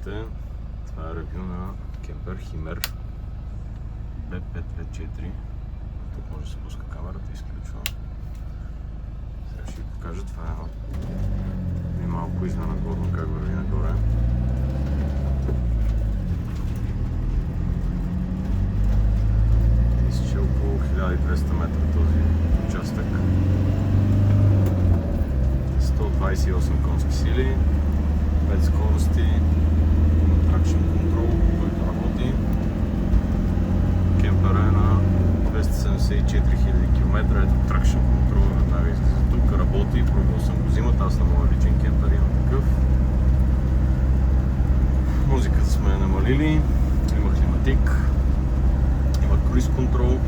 Здравейте! Това е ревю на кемпер Химер B5V4. Тук може да се пуска камерата, изключва. Сега ще ви покажа. Това е малко изненадворно как върви нагоре. Изче около 1200 метра този участък. 128 конски сили, 5 скорости, тракшн контрол, който работи. Кемпера е на 274 000 км. Ето тракшн контрол, веднага излиза тук, работи, пробвал съм го зимата, аз на моя личен кемпер имам такъв. Музиката сме намалили, има климатик, има круиз контрол,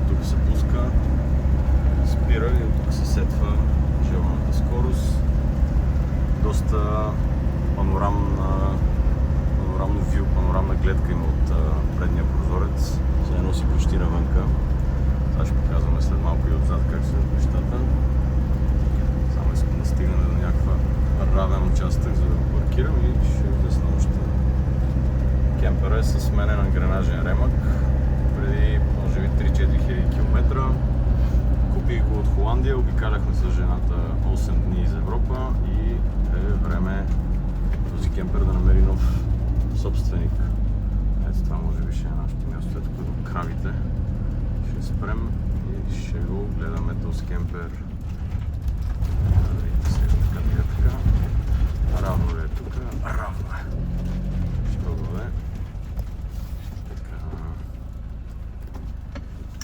тук се пуска, спира и тук се сетва желаната скорост. Доста панорамно вю, панорамна гледка има от предния прозорец. Заедно си почти навънка. Сега ще показваме след малко и отзад как са нещата. Само искам да стигнем до някаква равен участък, за да го паркирам и ще обясня още. Кемпера е с сменен ангренажен ремък преди може би 3-4 хиляди км. Купих го от Холандия, обикаляхме с жената 8 дни из Европа и е време този кемпер да намери нов собственик. Ето това може би ще е нашето място, ето до кравите. Ще спрем и ще го гледаме този кемпер. Видите сега така. Равно ли е тук? Равно е. Що го е? Така.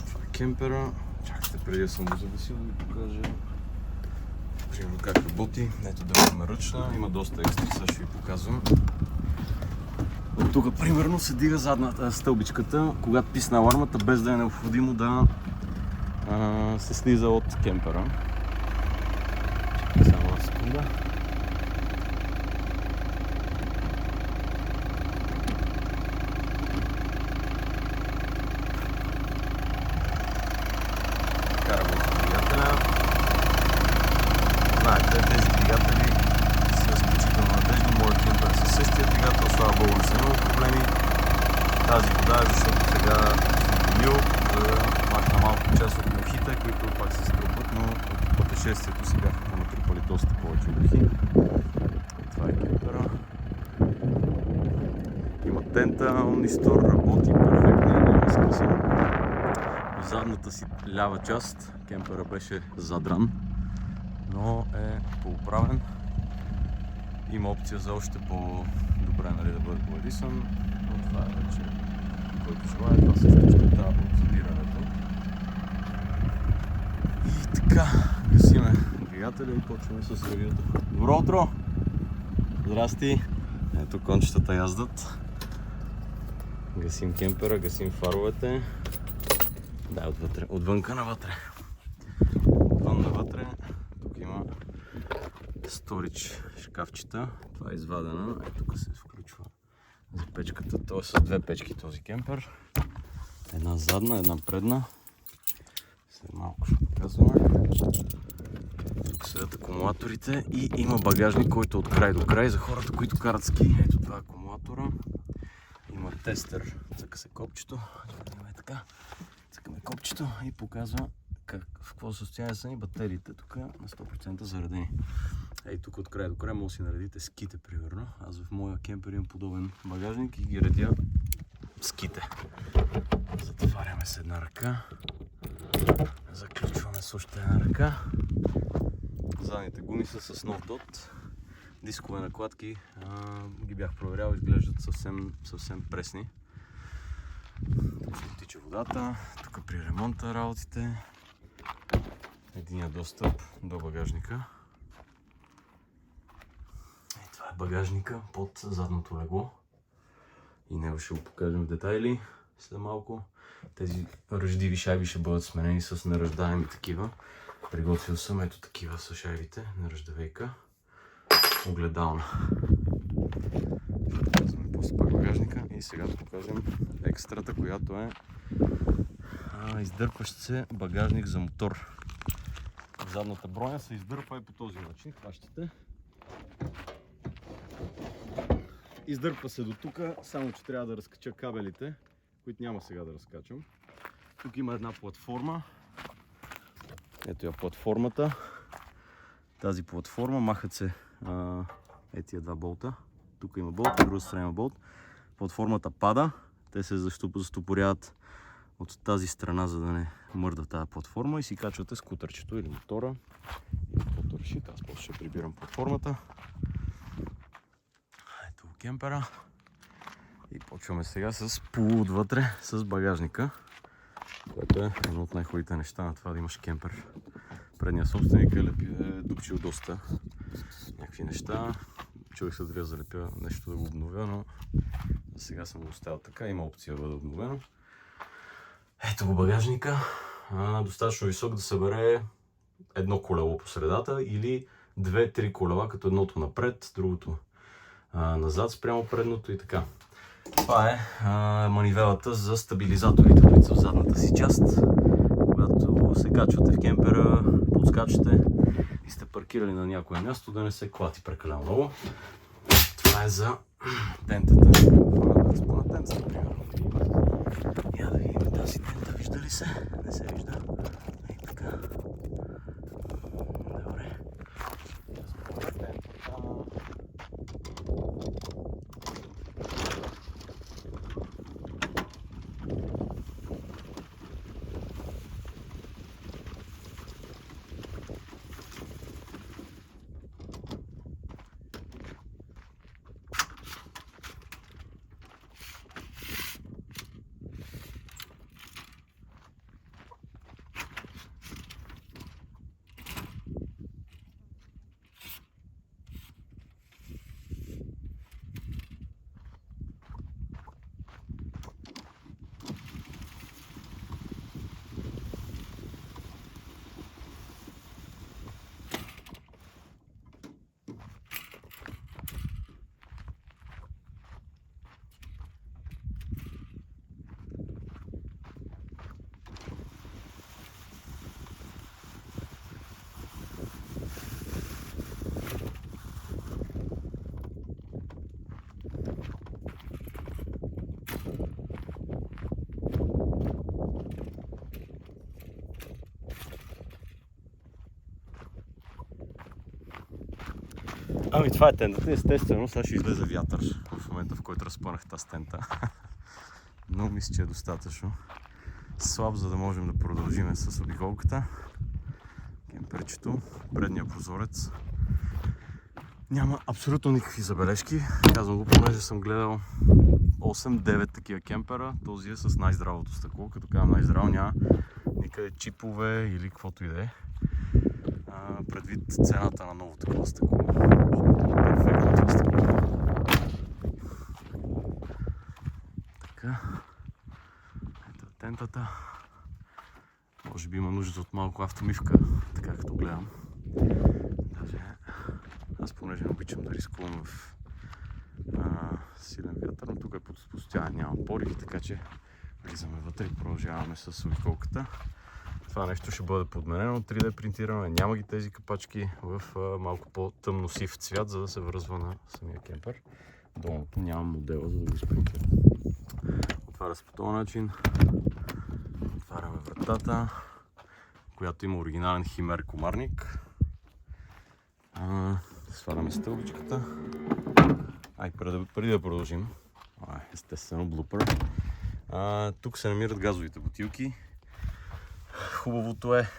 Това е кемпера. Чакайте, преди да съм го загасил да ви покажа примерно как работи. Ето да имаме ръчна, има доста екстри, сега ще ви показвам. От тук примерно се дига задната стълбичката, когато писне алармата, без да е необходимо да се слиза от кемпера. Само една секунда. Така работи двигателя. Знаете, тези двигатели са изключително надежни. Моят кемпер е със същия двигател, слава богу не съм имал проблеми. Тази вода е защото сега съм помил, за да махна малко част от мухите, които пак се струпват, но от пътешествието си бяха понатрупали доста повече мухи. Това е кемпера. Има тента, Omnistor, работи перфектно, няма скъсан. В задната си лява част кемпера беше задран, но е поуправен. Има опция за още по-добре, нали, да бъде поедисан, но това е вече който желая. Това също ще дава от задирането. И така, гасиме двигателя и почваме с ревюта. Добро утро! Здрасти! Ето кончетата яздат. Гасим кемпера, гасим фаровете. Да, отвънка навътре. Отвън навътре. Тук има сторич шкафчета. Това е извадена. Тук се включва за печката. Той е с две печки този кемпер. Една задна, една предна. След малко ще показваме. Тук седят акумулаторите и има багажник, който е от край до край за хората, които карат ски. Ето това е акумулатора. Има тестер. Цъка се копчето. Така. Цъкаме копчето и показва в какво състояние са ни батериите. Тук на 100% заредени. Ей, тук от край до край може да си наредите ските, примерно. Аз в моя кемпер имам подобен багажник и ги редя ските. Затваряме с една ръка. Заключваме с още една ръка. Задните гуми са с нов дот. Дискове накладки ги бях проверял, изглеждат съвсем пресни. Тук ще тича водата, тук при ремонта работите. Единия достъп до багажника. И това е багажника под задното легло. И него ще го покажем в детайли след малко. Тези ръждиви шайби ще бъдат сменени с неръждаеми такива. Приготвил съм ето такива са шайбите, неръждавейка. Огледална. Ще показваме после пак багажника и сега да покажем екстрата, която е издърпващ се багажник за мотор. Задната броня се издърпва и по този начин. Хващате. Издърпва се до тук, само че трябва да разкача кабелите, които няма сега да разкачам. Тук има една платформа. Ето я платформата. Тази платформа, махат се тия два болта. Тук има болт, от друга страна има болт. Платформата пада, те се застопоряват от тази страна, за да не мърда тази платформа и си качвате скутърчето или мотора. Или каквото решите, аз после ще прибирам платформата. Ето го кемпера. И почваме сега с пул отвътре с багажника, което е едно от най-хубавите неща на това да имаш кемпер. Предният собственик е дупчил доста някакви неща. Човек се дали да залепя нещо да го обновя, но сега съм го оставил така. Има опция да бъде обновено. Ето го багажника. Достатъчно висок да събере едно колело по средата или 2-3 колела, като едното напред, другото назад спрямо предното и така. Това е манивелата за стабилизаторите, които са в задната си част. Когато се качвате в кемпера, подскачате и сте паркирали на някое място, да не се клати прекалено много. Това е за тентата. Да разпъна тентата, примерно. Я да видим тази тента, вижда ли се? Не се вижда. Ей така. Добре. Разпъна тентата. Ами това е тентата, естествено, сега ще излезе вятър в момента, в който разпънах тази тента. Но мисля, че е достатъчно слаб, за да можем да продължим с обиколката. Кемперчето, предния прозорец. Няма абсолютно никакви забележки. Казвам го, понеже съм гледал 8-9 такива кемпера. Този е с най-здравото стъкло. Като казвам най-здраво, няма никъде чипове или каквото и да е. Предвид цената на ново такова стъкло. Перфектно това стъкло. Така. Ето тентата. Може би има нужда от малко автомивка, така като гледам. Даже аз понеже не обичам да рискувам в силен вятър, но тук е постоянно, няма пориви, така че влизаме вътре и продължаваме с обиколката. Това нещо ще бъде подменено, 3D принтирано, няма ги тези капачки в малко по-тъмно сив цвят, за да се връзва на самия кемпер. Долното няма модела, за да го спринтирам. Отваря се по този начин. Отваряме вратата, която има оригинален химер комарник. Сваляме стълбичката. Преди да продължим, естествено блупър. Тук се намират газовите бутилки. Хубавото е,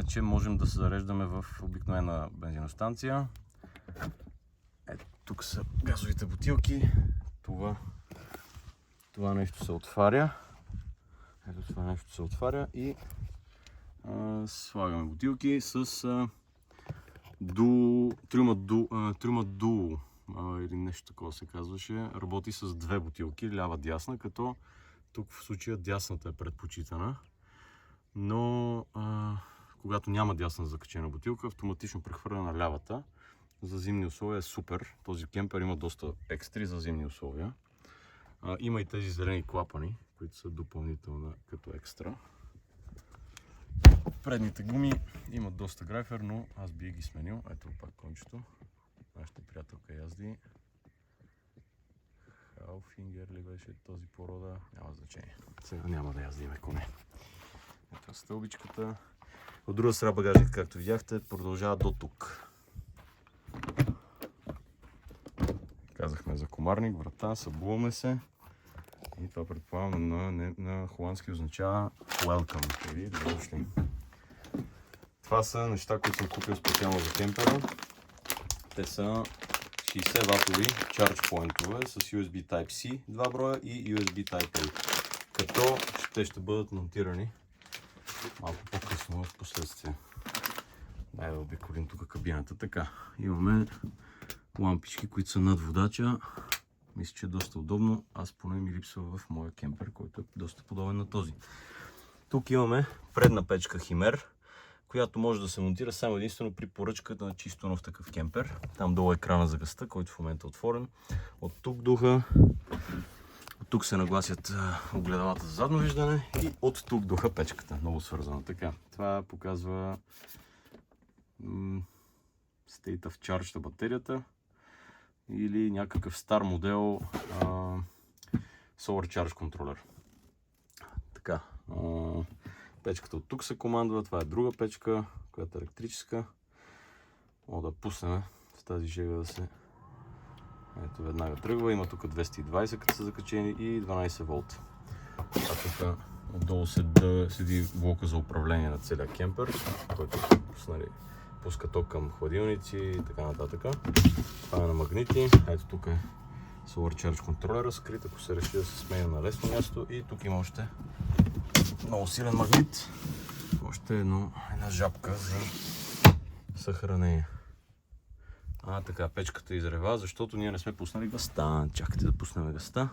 че можем да се зареждаме в обикновена бензиностанция. Ето, тук са газовите бутилки. Това нещо се отваря. Ето това нещо се отваря и слагаме бутилки с трюма дуо или нещо такова се казваше. Работи с две бутилки, лява-дясна, като тук в случая дясната е предпочитана. Но когато няма дясна закачена бутилка, автоматично прехвърля на лявата. За зимни условия е супер. Този кемпер има доста екстри за зимни условия. Има и тези зелени клапани, които са допълнително като екстра. Предните гуми имат доста грайфер, но аз би ги сменил. Ето пак кончето. Нашата приятелка язди. Хауфингер ли беше този порода, няма значение. Сега няма да яздиме коне. Ето стълбичката. От друга страна багажник, както видяхте, продължава до тук. Казахме за комарник, врата, събуваме се. И това предполагам на холандски означава welcome. Или добре дошли. Това са неща, които съм купил специално за кемпера. Те са 60 ватови charge point-ове с USB Type-C 2 броя и USB Type-A. Като те ще бъдат монтирани малко по-късно в последствие. Дай да обиколим тук кабината. Така, имаме лампички, които са над водача. Мисля, че е доста удобно. Аз поне ми липсва в моя кемпер, който е доста подобен на този. Тук имаме предна печка Химер, която може да се монтира само единствено при поръчката на чисто нов такъв кемпер. Там долу е екрана за газта, който в момента е отворен. От тук духа. От тук се нагласят огледалата за задно виждане и от тук духа печката. Много свързана. Така, това показва State of Charge на батерията или някакъв стар модел Solar Charge Controller. Така, печката от тук се командва, това е друга печка, която е електрическа. Мога да пуснем в тази жега да се... Ето веднага тръгва, има тук 220 като са закачени и 12 волта. А тук отдолу седи блока за управление на целия кемпер, който пуска ток към хладилници и така нататък. Това е на магнити. Ето тук е Solar Charge Controller скрит, ако се реши да се сменя на лесно място. И тук има още много силен магнит. Още една жабка за съхранение. Така, печката изрева, защото ние не сме пуснали газта. Чакайте да пуснем газта,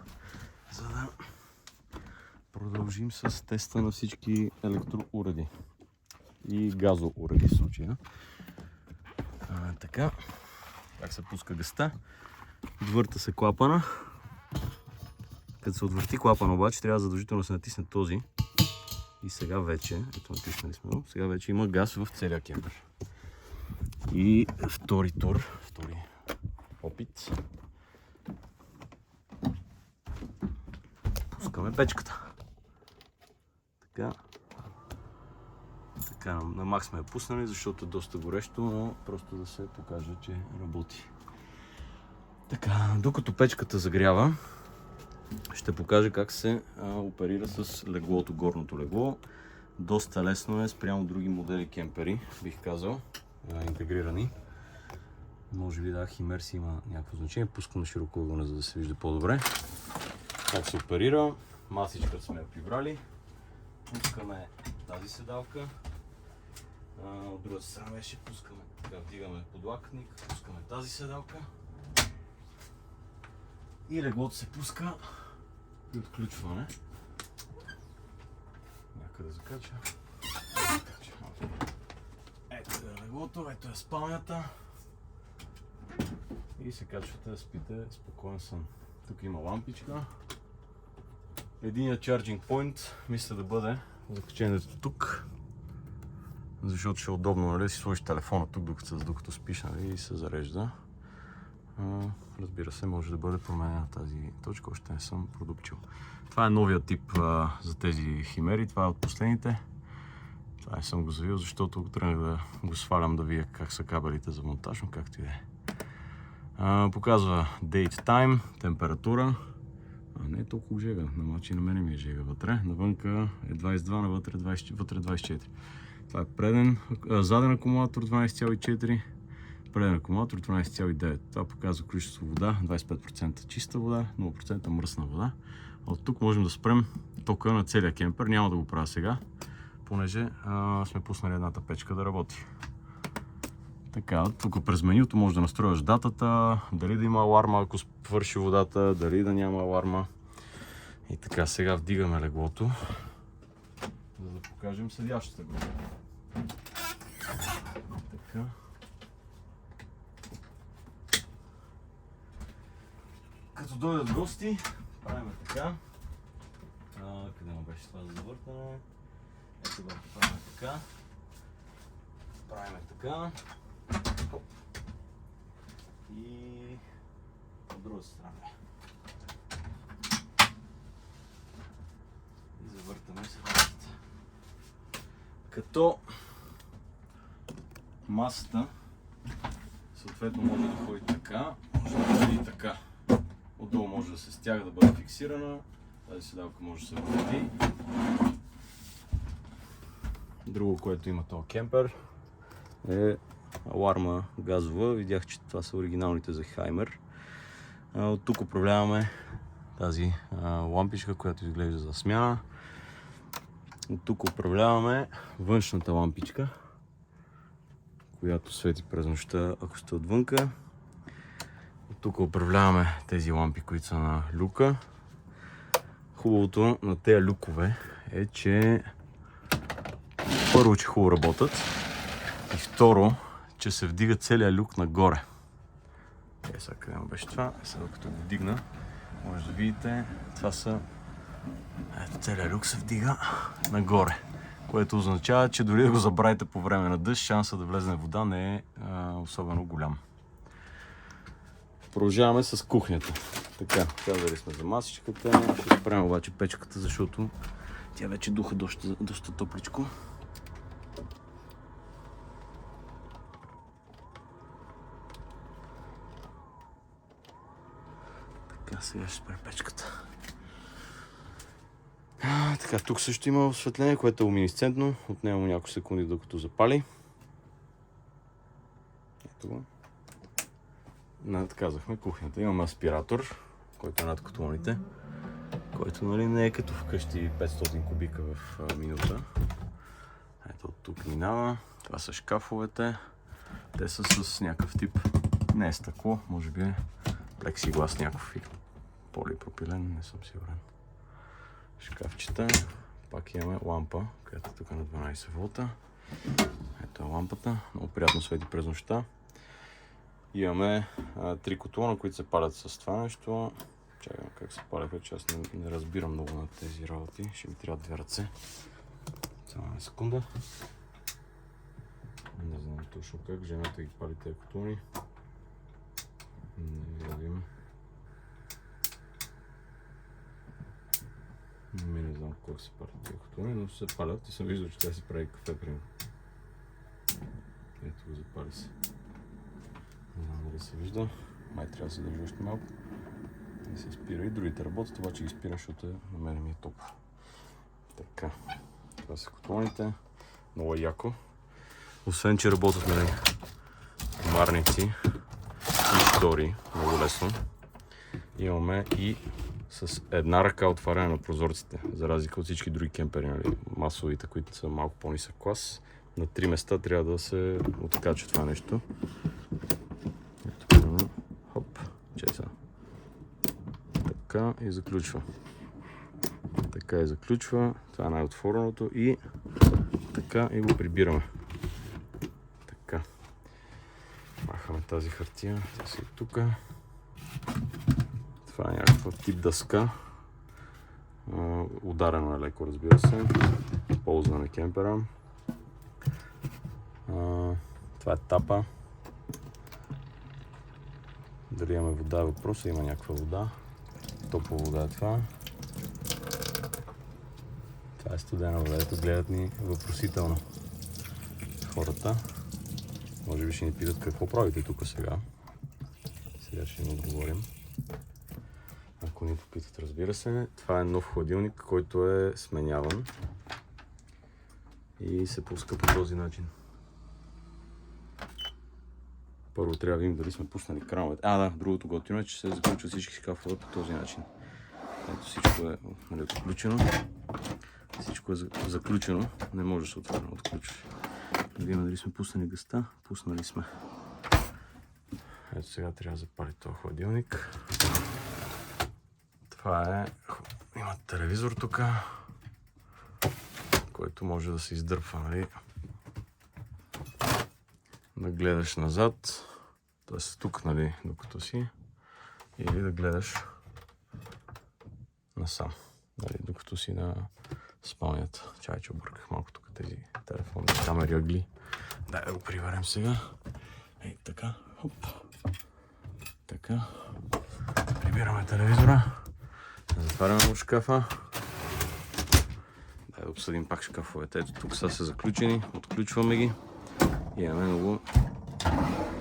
за да продължим с теста на всички електроуреди и газоуреди в случая. Така, как се пуска газта? Отвърта се клапана. Като се отвърти клапана обаче, трябва задължително да се натисне този. И сега вече, ето натиснали сме го, сега вече има газ в целия кемпер. И втори опит. Пускаме печката. Така, на мак сме я пуснали, защото е доста горещо, но просто да се покаже, че работи. Така, докато печката загрява, ще покажа как се оперира с леглото, горното легло. Доста лесно е спрямо други модели кемпери, бих казал, интегрирани. Може би Химер си има някакво значение. Пускам на широко ъгълна, за да се вижда по-добре. Как се оперира. Масичката сме я прибрали. Пускаме тази седалка. От другата страна беше пускаме, така вдигаме подлакътник, пускаме тази седалка. И леглото се пуска и отключване. Някъде закача. Ето е леглото, ето е спалнята. И се качвате да спите спокоен сън. Тук има лампичка. Единият charging point мисля да бъде закачението тук. Защото ще е удобно, нали, да си сложиш телефона тук, докато спиш, нали, и се зарежда. Разбира се, може да бъде променена тази точка, още не съм продупчил. Това е новият тип за тези химери, това е от последните. Това не съм го завил, защото тръгнах да го свалям да видя как са кабелите за монтаж, но както и да е. Показва date time, температура. Не е толкова жега, на мене ми е жега вътре. Навънка е 22, навътре 24. Това е заден акумулатор 12,4, преден акумулатор 12,9. Това показва количество вода, 25% чиста вода, 0% мръсна вода. От тук можем да спрем тока на целия кемпер. Няма да го правя сега, понеже сме пуснали едната печка да работи. Така, тук през менюто можеш да настроиш датата, дали да има аларма, ако свърши водата, дали да няма аларма. И така, сега вдигаме леглото, за да покажем седящата група. Така. Като дойдат гости, правим така. Къде му беше това за завъртане? Ето го правим така. Правим така. И от друга страна. Като масата съответно може да ходи така, може да ходи и така. Отдолу може да се стяга, да бъде фиксирана. Тази седалка може да се вреди. Друго, което има този кемпер, е аларма газова. Видях, че това са оригиналните за Хаймер. От тук управляваме тази лампичка, която изглежда за смяна. От тук управляваме външната лампичка, която свети през нощта, ако сте отвънка. От тук управляваме тези лампи, които са на люка. Хубавото на тези люкове е, че първо, че хубаво работят, и второ, че се вдига целият люк нагоре. Сега къде му беше това? Сега като го вдигна, може да видите, това са... Ето, целият люк се вдига нагоре, което означава, че дори да го забравите по време на дъжд, шанса да влезне вода не е особено голям. Продължаваме с кухнята. Така, казали сме за масичката, ще спрем обаче печката, защото тя вече духа доста топличко. Така, сега ще спрем печката. Така, тук също има осветление, което е луминесцентно. Отнема му няколко секунди докато запали. Ето го. Казахме кухнята. Имаме аспиратор, който е над котлоните, който не е като вкъщи 500 кубика в минута. Ето от тук минава. Това са шкафовете. Те са с някакъв тип, не е стъкло, може би е плексиглас някакъв или полипропилен, не съм сигурен. Шкафчета. Пак имаме лампа, която е тук на 12 волта. Ето е лампата. Много приятно свети през нощта. Имаме 3 котлона, които се палят с това нещо. Чакай как се палят, че аз не разбирам много на тези работи. Ще ми трябва 2 ръце. Само една секунда. Не знам точно как. Жената ги пали тези котлони. Не видим. Не знам как се палят тези котлони, но се палят и съм виждал, че тя си прави кафе примерно. Ето го, запали се. Не знам дали се вижда. Май трябва да се държи още малко. И се спира. И другите работят, обаче ги спира, защото на мен ми е топло. Така. Това са котлоните. Много е яко. Освен, че работят на комарници и штори. Много лесно. Имаме и с една ръка отваряне на прозорците. За разлика от всички други кемпери, масовите, които са малко по-нисък клас. На 3 места трябва да се откача това нещо. Ето, хоп, чеса. Така и заключва. Така и заключва. Това е най-отвореното и така и го прибираме. Така. Махаме тази хартия. Тя си е тук. Това е някаква тип дъска. Ударено е леко, разбира се. Ползва на кемпера. Това е тапа. Дали имаме вода е въпросът, има някаква вода. Топла вода е това. Това е студена вода, ето гледат ни въпросително хората. Може би ще ни питат какво правите тук сега. Сега ще им отговорим. Ако ни попитат, разбира се. Това е нов хладилник, който е сменяван. И се пуска по този начин. Първо трябва да видим дали сме пуснали крановете. Да, другото готино е, че се заключва всички шкафове по този начин. Ето всичко е отключено. Всичко е заключено. Не може да се отваря, отключва. Да видим дали сме пуснали гъста. Пуснали сме. Ето сега трябва да запали този хладилник. Това е... Има телевизор тук, който може да се издърпва, нали? Да гледаш назад, т.е. тук, нали, докато си, или да гледаш насам, нали, докато си на спалнята. Чай, че обърках малко тук тези телефонни камери ъгли. Дай да го приварим сега. Ей, така, хоп. Така. Прибираме телевизора. Затваряме му шкафа. Дай Да обсъдим пак шкафовете. Ето тук са заключени, отключваме ги. Имаме много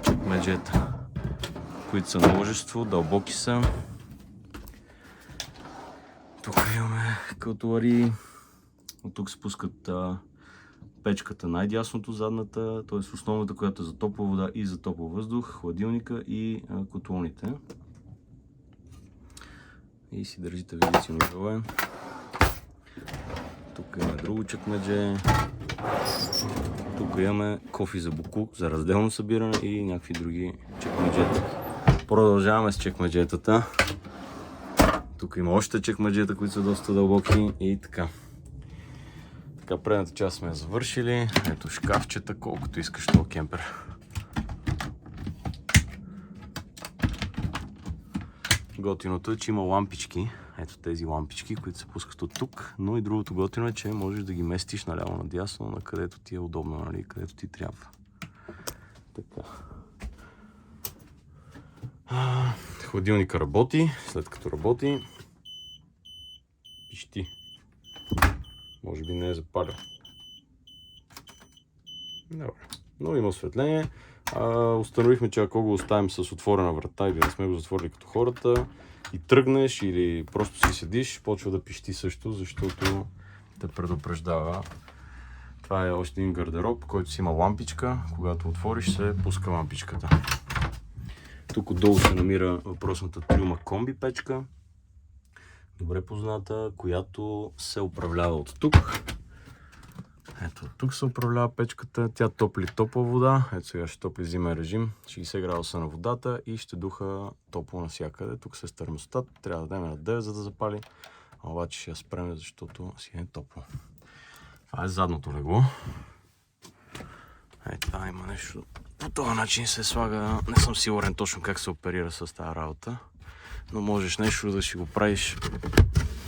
чекмеджета, които са множество, дълбоки са. Тук имаме катуари. От тук спускат печката, най-дясното, задната, т.е. основната, която е за топла вода и за топъл въздух, хладилника и котлоните. И си държите видици ножове. Тук имаме друго чекмедже. Тук имаме кофи за буклук, за разделно събиране и някакви други чекмеджета. Продължаваме с чекмеджетата. Тук има още чекмеджета, които са доста дълбоки и така. Така, предната част сме я завършили. Ето шкафчета, колкото искаш този кемпер. Готиното е, че има лампички. Ето тези лампички, които се пускат от тук. Но и другото готино е, че можеш да ги местиш наляво надясно, на където ти е удобно, нали? Където ти трябва. Така. Хладилника работи. След като работи, пищи. Може би не е запалил. Добре. Но има осветление. Установихме, че ако го оставим с отворена врата или не сме го затворили като хората и тръгнеш или просто си седиш, почва да пищи също, защото те предупреждава. Това е още един гардероб, който си има лампичка. Когато отвориш, се пуска лампичката. Тук отдолу се намира въпросната Трюма комби печка. Добре позната, която се управлява от тук. Ето, тук се управлява печката. Тя топли топла вода. Ето сега ще топли зимен режим. 60 градуса на водата и ще духа топло навсякъде. Тук се с термостат. Трябва да дадем на 9, за да запали. А обаче ще я спреме, защото си е топло. Това е задното легло. Ето, това има нещо. По този начин се слага. Не съм сигурен точно как се оперира с тази работа. Но можеш нещо да си го правиш.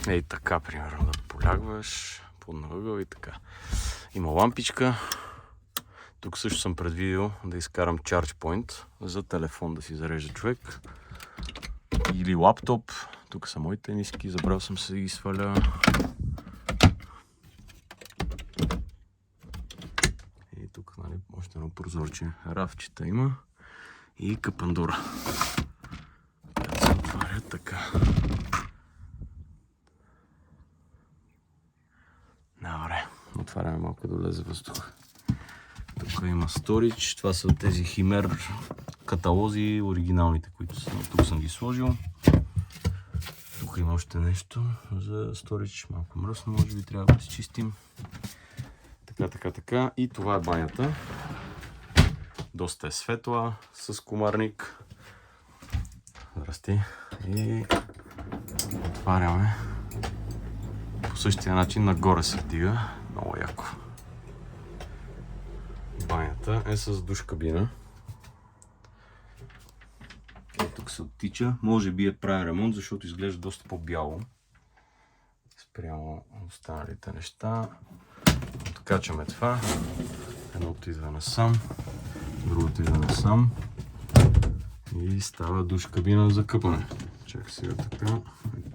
Ей така, примерно, да полягваш под навъгъл и така. Има лампичка. Тук също съм предвидил да изкарам Charge Point за телефон да си зарежда човек. Или лаптоп. Тук са моите ниски, забрал съм се да ги сваля. И тук, нали, още едно прозорче. Рафчета има и капандура. Къде се отваря така. Добре, отваряме малко да влезе въздух. Тук има сторидж. Това са от тези Химер каталози, оригиналните, които са. Тук съм ги сложил. Тук има още нещо за сторидж. Малко мръсно, може би трябва да изчистим. Така. И това е банята. Доста е светла, с комарник. Здрасти. И отваряме. По същия начин нагоре се вдига. Много яко. Банята е с душ кабина. Тук се оттича. Може би е правен ремонт, защото изглежда доста по-бяло. Спрямо останалите неща. Откачаме това. Едното идва насам, другото идва насам. И става душ кабина за къпане. Чакай сега така.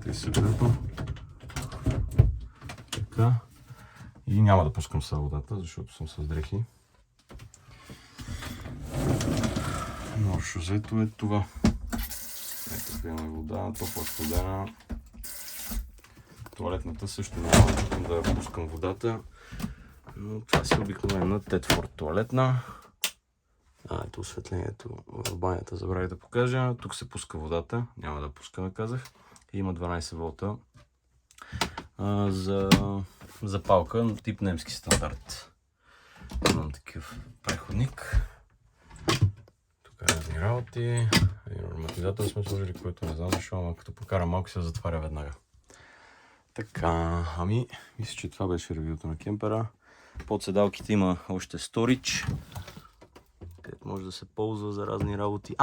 Те се гръпа. Така. И няма да пускам сега водата, защото съм с дрехи. Но взето е това. Ето имаме вода, топла студена. Тоалетната също няма да пускам водата. Но това си обикновена Тетфорд тоалетна. Ето осветлението в банята, забравих да покажа. Тук се пуска водата, няма да пускаме, казах. И има 12 волта за запалка, тип немски стандарт. Имам такъв преходник. Тук е разни работи. Един ароматизатор сме сложили, който не знам защо, ама като покара малко се затваря веднага. Така, мисля, че това беше ревюто на кемпера. Под седалките има още сторидж, където може да се ползва за разни работи.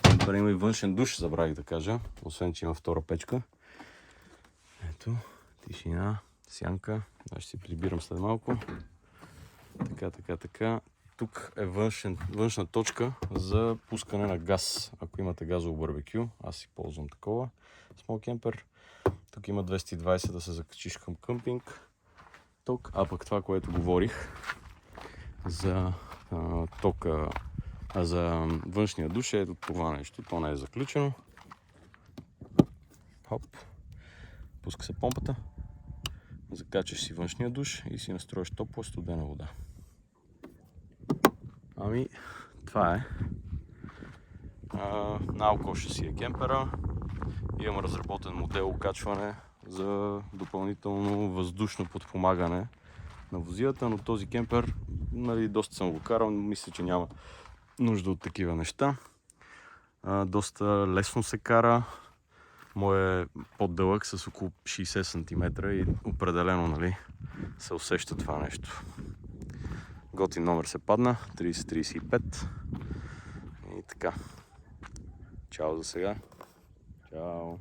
Кемпера има и външен душ, забравих да кажа, освен че има втора печка. Ето, тишина, сянка. Ще си прибирам след малко. Така. Тук е външна точка за пускане на газ. Ако имате газово барбекю, аз си ползвам такова. Small Camper. Тук има 220 да се закачиш към къмпинг. ток. А пък това, което говорих за тока, за външния душ, ето това нещо. То не е заключено. Хоп. Пуска се помпата. Закачаш си външния душ и си настроиш топла студена вода. Ами, това е. Наоколо ще си е кемпера. Имам разработен модел окачване за допълнително въздушно подпомагане на возилата, но този кемпер, нали, доста съм го карал, мисля, че няма нужда от такива неща. Доста лесно се кара. Моят е по-дълъг с около 60 см и определено, нали, се усеща това нещо. Готин номер се падна, 30-35 и така. Чао за сега. Чао.